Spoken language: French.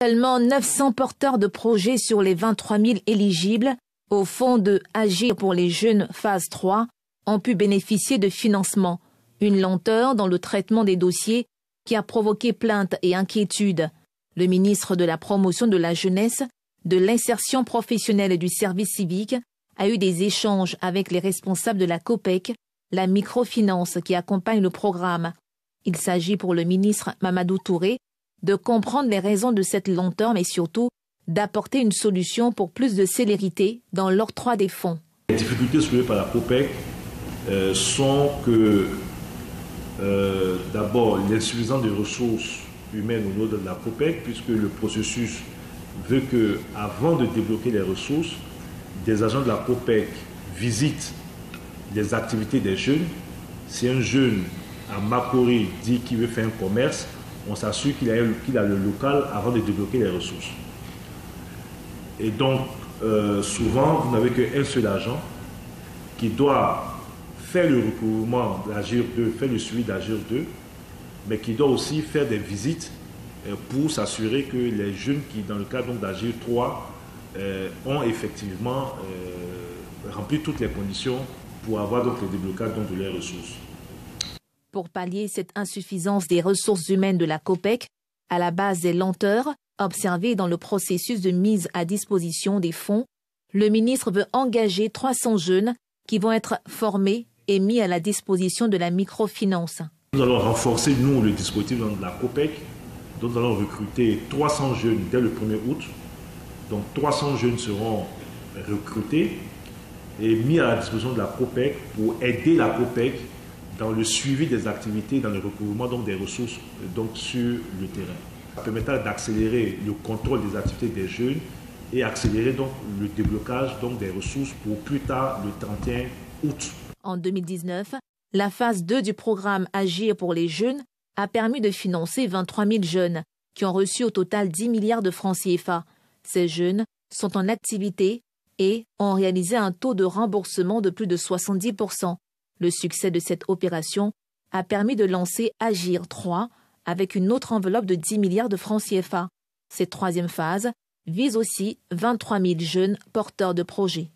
Seulement 900 porteurs de projets sur les 23 000 éligibles au fonds de Agir pour les jeunes phase 3 ont pu bénéficier de financement. Une lenteur dans le traitement des dossiers qui a provoqué plaintes et inquiétudes. Le ministre de la Promotion de la Jeunesse, de l'Insertion professionnelle et du service civique a eu des échanges avec les responsables de la COPEC, la microfinance qui accompagne le programme. Il s'agit pour le ministre Mamadou Touré de comprendre les raisons de cette lenteur, mais surtout d'apporter une solution pour plus de célérité dans l'octroi des fonds. Les difficultés soulevées par la COPEC sont que d'abord l'insuffisance de ressources humaines au niveau de la COPEC, puisque le processus veut que, avant de débloquer les ressources, des agents de la COPEC visitent les activités des jeunes. Si un jeune à Makori dit qu'il veut faire un commerce, on s'assure qu'il a le local avant de débloquer les ressources. Et donc, souvent, vous n'avez qu'un seul agent qui doit faire le recouvrement d'Agir 2, faire le suivi d'Agir 2, mais qui doit aussi faire des visites pour s'assurer que les jeunes qui, dans le cadre d'Agir 3, ont effectivement rempli toutes les conditions pour avoir donc le déblocage de leurs ressources. Pour pallier cette insuffisance des ressources humaines de la COPEC, à la base des lenteurs observées dans le processus de mise à disposition des fonds, le ministre veut engager 300 jeunes qui vont être formés et mis à la disposition de la microfinance. Nous allons renforcer, nous, le dispositif de la COPEC. Donc nous allons recruter 300 jeunes dès le 1er août. Donc 300 jeunes seront recrutés et mis à la disposition de la COPEC pour aider la COPEC dans le suivi des activités, dans le recouvrement donc, des ressources donc, sur le terrain. Ça permettra d'accélérer le contrôle des activités des jeunes et accélérer donc, le déblocage donc, des ressources pour plus tard le 31 août. En 2019, la phase 2 du programme Agir pour les jeunes a permis de financer 23 000 jeunes qui ont reçu au total 10 milliards de francs CFA. Ces jeunes sont en activité et ont réalisé un taux de remboursement de plus de 70%. Le succès de cette opération a permis de lancer Agir 3 avec une autre enveloppe de 10 milliards de francs CFA. Cette troisième phase vise aussi 23 000 jeunes porteurs de projets.